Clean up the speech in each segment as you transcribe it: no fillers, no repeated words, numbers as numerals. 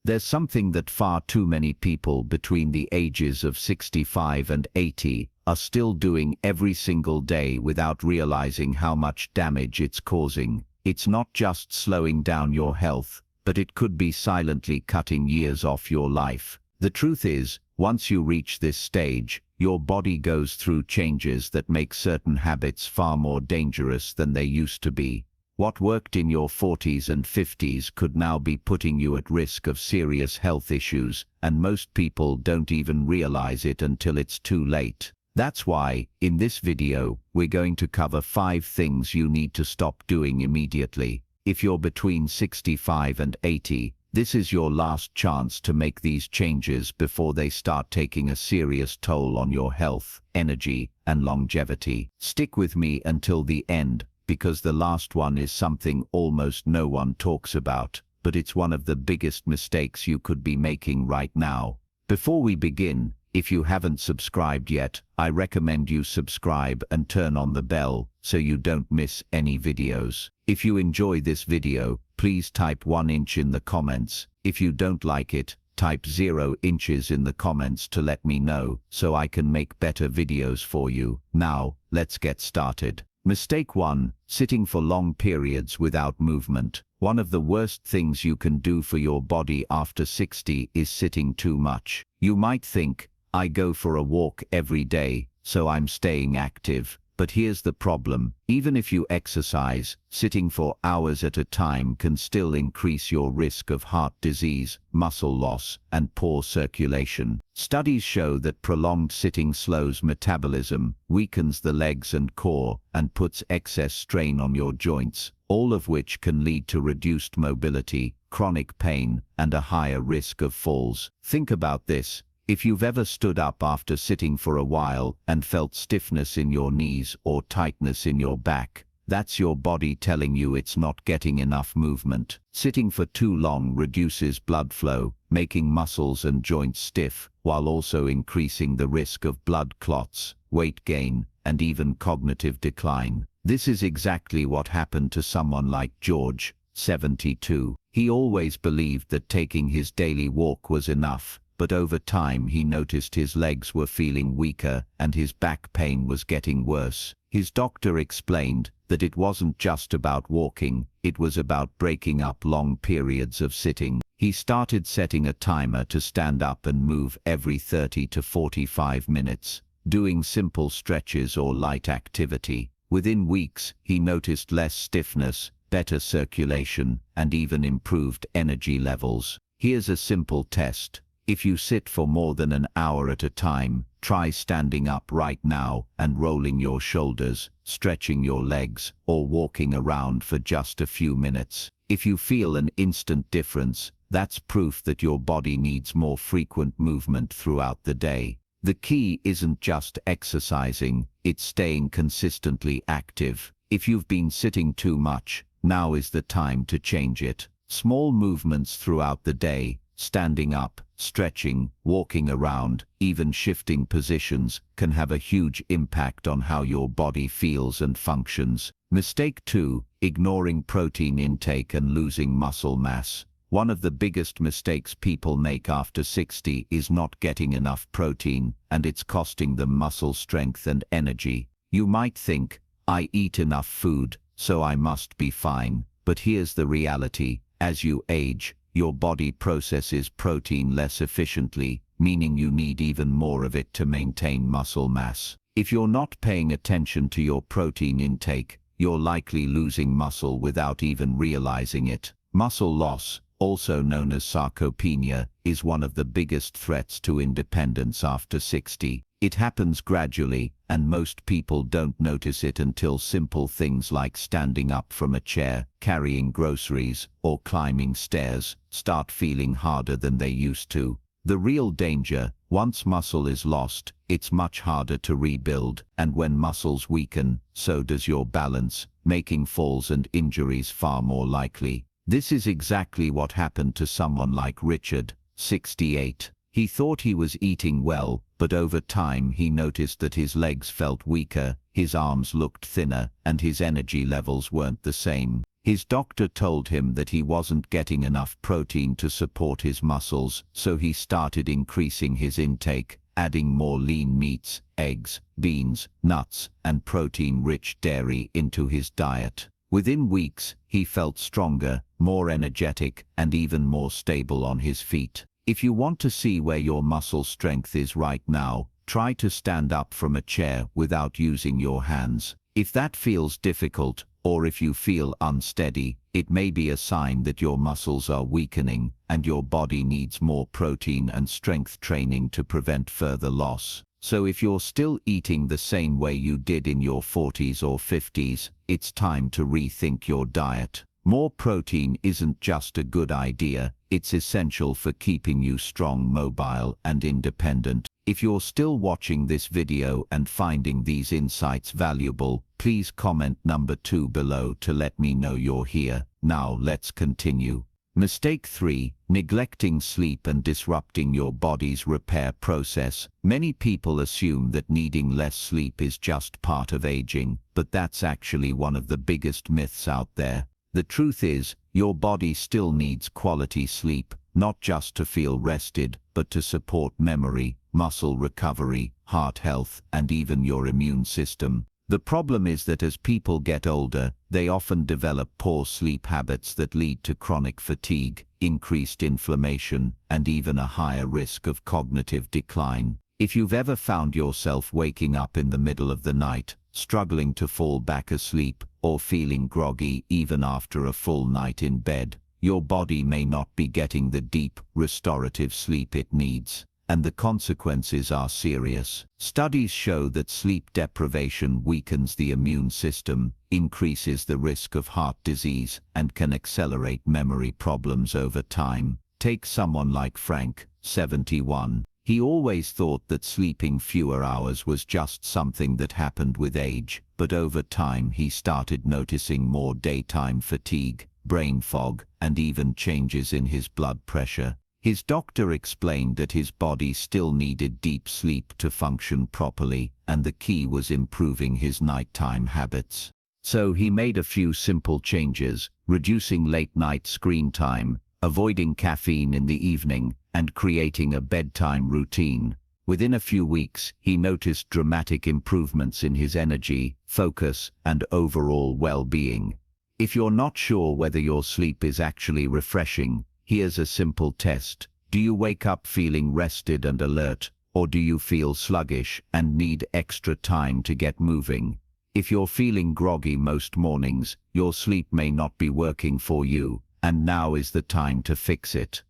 There's something that far too many people between the ages of 65 and 80 are still doing every single day without realizing how much damage it's causing. It's not just slowing down your health, but it could be silently cutting years off your life. The truth is, once you reach this stage, your body goes through changes that make certain habits far more dangerous than they used to be. What worked in your 40s and 50s could now be putting you at risk of serious health issues, and most people don't even realize it until it's too late. That's why, in this video, we're going to cover 5 things you need to stop doing immediately. If you're between 65 and 80, this is your last chance to make these changes before they start taking a serious toll on your health, energy, and longevity. Stick with me until the end, because the last one is something almost no one talks about, but it's one of the biggest mistakes you could be making right now. Before we begin, if you haven't subscribed yet, I recommend you subscribe and turn on the bell so you don't miss any videos. If you enjoy this video, please type 1 inch in the comments. If you don't like it, type 0 inches in the comments to let me know so I can make better videos for you. Now, let's get started. Mistake 1. Sitting for long periods without movement. One of the worst things you can do for your body after 60 is sitting too much. You might think, I go for a walk every day, so I'm staying active. But here's the problem. Even if you exercise, sitting for hours at a time can still increase your risk of heart disease, muscle loss, and poor circulation. Studies show that prolonged sitting slows metabolism, weakens the legs and core, and puts excess strain on your joints, all of which can lead to reduced mobility, chronic pain, and a higher risk of falls. Think about this. If you've ever stood up after sitting for a while and felt stiffness in your knees or tightness in your back, that's your body telling you it's not getting enough movement. Sitting for too long reduces blood flow, making muscles and joints stiff, while also increasing the risk of blood clots, weight gain, and even cognitive decline. This is exactly what happened to someone like George, 72. He always believed that taking his daily walk was enough. But over time he noticed his legs were feeling weaker and his back pain was getting worse. His doctor explained that it wasn't just about walking, it was about breaking up long periods of sitting. He started setting a timer to stand up and move every 30 to 45 minutes, doing simple stretches or light activity. Within weeks, he noticed less stiffness, better circulation, and even improved energy levels. Here's a simple test. If you sit for more than an hour at a time, try standing up right now and rolling your shoulders, stretching your legs, or walking around for just a few minutes. If you feel an instant difference, that's proof that your body needs more frequent movement throughout the day. The key isn't just exercising, it's staying consistently active. If you've been sitting too much, now is the time to change it. Small movements throughout the day, standing up, stretching, walking around, even shifting positions, can have a huge impact on how your body feels and functions. Mistake 2. Ignoring protein intake and losing muscle mass. One of the biggest mistakes people make after 60 is not getting enough protein, and it's costing them muscle strength and energy. You might think, I eat enough food, so I must be fine. But here's the reality. As you age, your body processes protein less efficiently, meaning you need even more of it to maintain muscle mass. If you're not paying attention to your protein intake, you're likely losing muscle without even realizing it. Muscle loss, also known as sarcopenia, is one of the biggest threats to independence after 60. It happens gradually, and most people don't notice it until simple things like standing up from a chair, carrying groceries, or climbing stairs start feeling harder than they used to. The real danger, once muscle is lost, it's much harder to rebuild, and when muscles weaken, so does your balance, making falls and injuries far more likely. This is exactly what happened to someone like Richard, 68. He thought he was eating well, but over time he noticed that his legs felt weaker, his arms looked thinner, and his energy levels weren't the same. His doctor told him that he wasn't getting enough protein to support his muscles, so he started increasing his intake, adding more lean meats, eggs, beans, nuts, and protein-rich dairy into his diet. Within weeks, he felt stronger, more energetic, and even more stable on his feet. If you want to see where your muscle strength is right now, try to stand up from a chair without using your hands. If that feels difficult, or if you feel unsteady, it may be a sign that your muscles are weakening and your body needs more protein and strength training to prevent further loss. So if you're still eating the same way you did in your 40s or 50s, it's time to rethink your diet. More protein isn't just a good idea, it's essential for keeping you strong, mobile, and independent. If you're still watching this video and finding these insights valuable, please comment number 2 below to let me know you're here. Now let's continue. Mistake 3. Neglecting sleep and disrupting your body's repair process. Many people assume that needing less sleep is just part of aging, but that's actually one of the biggest myths out there. The truth is, your body still needs quality sleep, not just to feel rested, but to support memory, muscle recovery, heart health, and even your immune system. The problem is that as people get older, they often develop poor sleep habits that lead to chronic fatigue, increased inflammation, and even a higher risk of cognitive decline. If you've ever found yourself waking up in the middle of the night, struggling to fall back asleep, or feeling groggy even after a full night in bed, your body may not be getting the deep, restorative sleep it needs, and the consequences are serious. Studies show that sleep deprivation weakens the immune system, increases the risk of heart disease, and can accelerate memory problems over time. Take someone like Frank, 71. He always thought that sleeping fewer hours was just something that happened with age, but over time he started noticing more daytime fatigue, brain fog, and even changes in his blood pressure. His doctor explained that his body still needed deep sleep to function properly, and the key was improving his nighttime habits. So he made a few simple changes, reducing late-night screen time, avoiding caffeine in the evening, and creating a bedtime routine. Within a few weeks, he noticed dramatic improvements in his energy, focus, and overall well-being. If you're not sure whether your sleep is actually refreshing, here's a simple test. Do you wake up feeling rested and alert, or do you feel sluggish and need extra time to get moving? If you're feeling groggy most mornings, your sleep may not be working for you, and now is the time to fix it.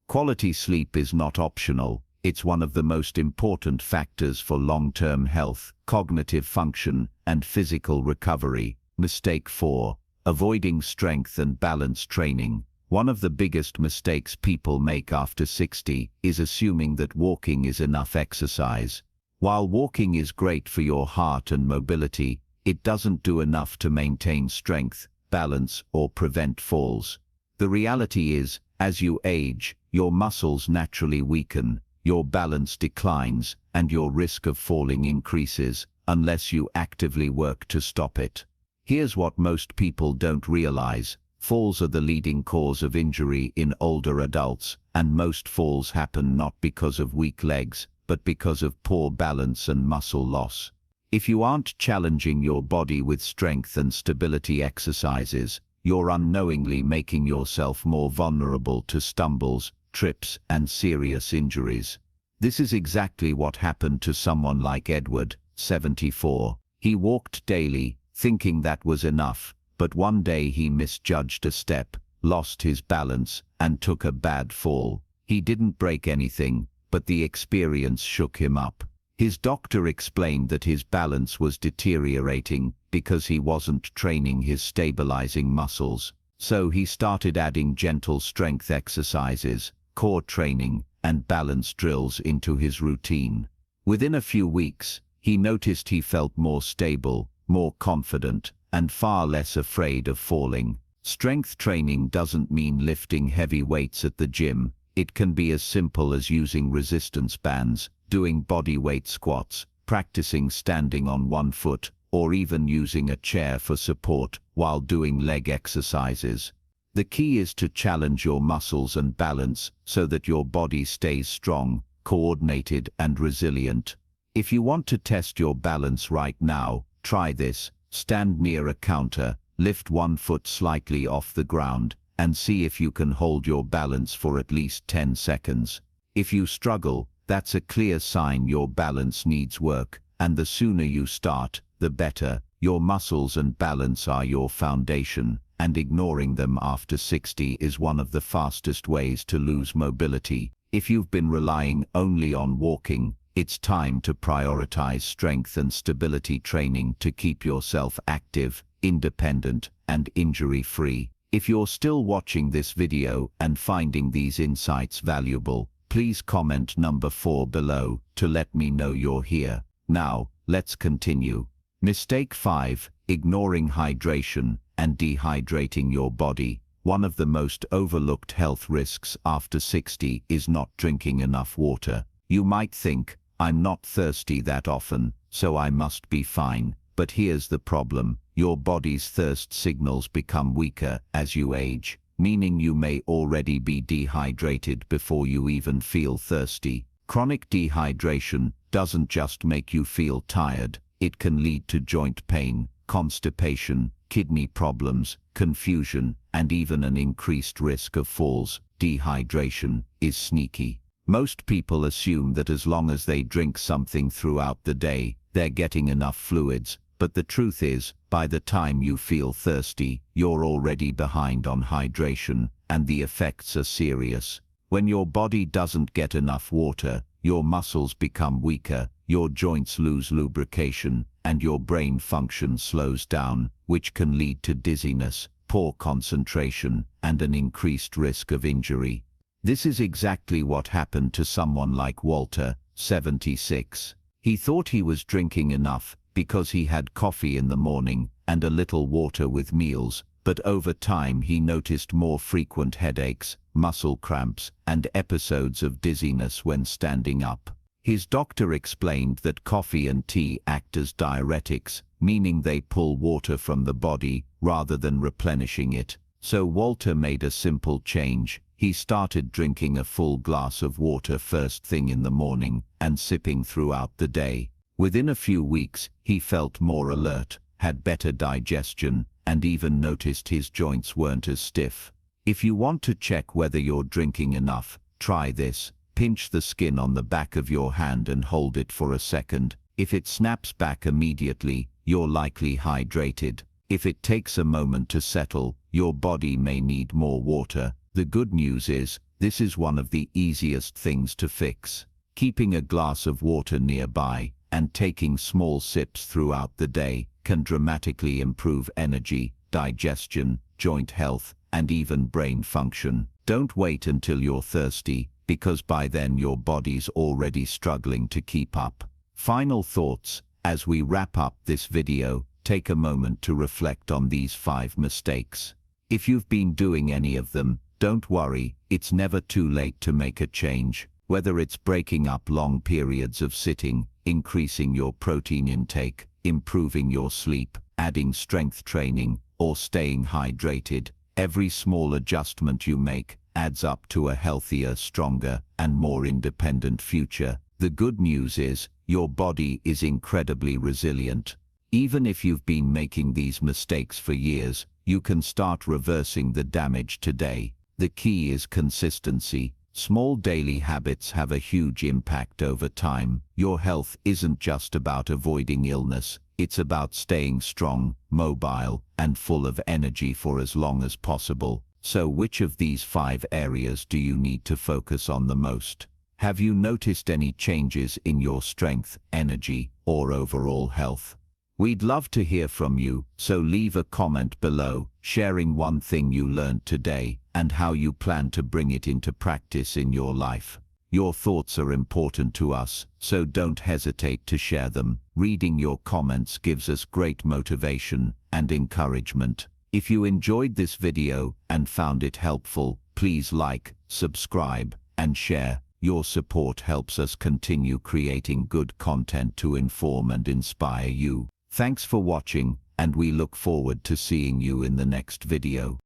Quality sleep is not optional. It's one of the most important factors for long-term health, cognitive function, and physical recovery. Mistake 4. Avoiding strength and balance training. One of the biggest mistakes people make after 60 is assuming that walking is enough exercise. While walking is great for your heart and mobility, it doesn't do enough to maintain strength, balance, or prevent falls. The reality is, as you age, your muscles naturally weaken, your balance declines, and your risk of falling increases, unless you actively work to stop it. Here's what most people don't realize. Falls are the leading cause of injury in older adults, and most falls happen not because of weak legs, but because of poor balance and muscle loss. If you aren't challenging your body with strength and stability exercises, you're unknowingly making yourself more vulnerable to stumbles, trips, and serious injuries. This is exactly what happened to someone like Edward, 74. He walked daily, thinking that was enough, but one day he misjudged a step, lost his balance, and took a bad fall. He didn't break anything, but the experience shook him up. His doctor explained that his balance was deteriorating because he wasn't training his stabilizing muscles. So he started adding gentle strength exercises, core training, and balance drills into his routine. Within a few weeks, he noticed he felt more stable, more confident, and far less afraid of falling. Strength training doesn't mean lifting heavy weights at the gym. It can be as simple as using resistance bands, doing body weight squats, practicing standing on one foot, or even using a chair for support while doing leg exercises. The key is to challenge your muscles and balance so that your body stays strong, coordinated, and resilient. If you want to test your balance right now, try this. Stand near a counter, lift one foot slightly off the ground, and see if you can hold your balance for at least 10 seconds. If you struggle, that's a clear sign your balance needs work, and the sooner you start, the better. Your muscles and balance are your foundation, and ignoring them after 60 is one of the fastest ways to lose mobility. If you've been relying only on walking, it's time to prioritize strength and stability training to keep yourself active, independent, and injury-free. If you're still watching this video and finding these insights valuable, please comment number 4 below to let me know you're here. Now, let's continue. Mistake 5. Ignoring hydration and dehydrating your body. One of the most overlooked health risks after 60 is not drinking enough water. You might think, I'm not thirsty that often, so I must be fine. But here's the problem. Your body's thirst signals become weaker as you age, meaning you may already be dehydrated before you even feel thirsty. Chronic dehydration doesn't just make you feel tired, it can lead to joint pain, constipation, kidney problems, confusion, and even an increased risk of falls. Dehydration is sneaky. Most people assume that as long as they drink something throughout the day, they're getting enough fluids, but the truth is, by the time you feel thirsty, you're already behind on hydration, and the effects are serious. When your body doesn't get enough water, your muscles become weaker, your joints lose lubrication, and your brain function slows down, which can lead to dizziness, poor concentration, and an increased risk of injury. This is exactly what happened to someone like Walter, 76. He thought he was drinking enough because he had coffee in the morning and a little water with meals, but over time he noticed more frequent headaches, muscle cramps, and episodes of dizziness when standing up. His doctor explained that coffee and tea act as diuretics, meaning they pull water from the body rather than replenishing it. So Walter made a simple change. He started drinking a full glass of water first thing in the morning and sipping throughout the day. Within a few weeks, he felt more alert, had better digestion, and even noticed his joints weren't as stiff. If you want to check whether you're drinking enough, try this. Pinch the skin on the back of your hand and hold it for a second. If it snaps back immediately, you're likely hydrated. If it takes a moment to settle, your body may need more water. The good news is, this is one of the easiest things to fix. Keeping a glass of water nearby and taking small sips throughout the day can dramatically improve energy, digestion, joint health, and even brain function. Don't wait until you're thirsty, because by then your body's already struggling to keep up. Final thoughts. As we wrap up this video, take a moment to reflect on these 5 mistakes. If you've been doing any of them, don't worry, it's never too late to make a change. Whether it's breaking up long periods of sitting, increasing your protein intake, improving your sleep, adding strength training, or staying hydrated, every small adjustment you make adds up to a healthier, stronger, and more independent future. The good news is, your body is incredibly resilient. Even if you've been making these mistakes for years, you can start reversing the damage today. The key is consistency. Small daily habits have a huge impact over time. Your health isn't just about avoiding illness, it's about staying strong, mobile, and full of energy for as long as possible. So which of these 5 areas do you need to focus on the most? Have you noticed any changes in your strength, energy, or overall health? We'd love to hear from you, so leave a comment below, sharing one thing you learned today and how you plan to bring it into practice in your life. Your thoughts are important to us, so don't hesitate to share them. Reading your comments gives us great motivation and encouragement. If you enjoyed this video and found it helpful, please like, subscribe, and share. Your support helps us continue creating good content to inform and inspire you. Thanks for watching, and we look forward to seeing you in the next video.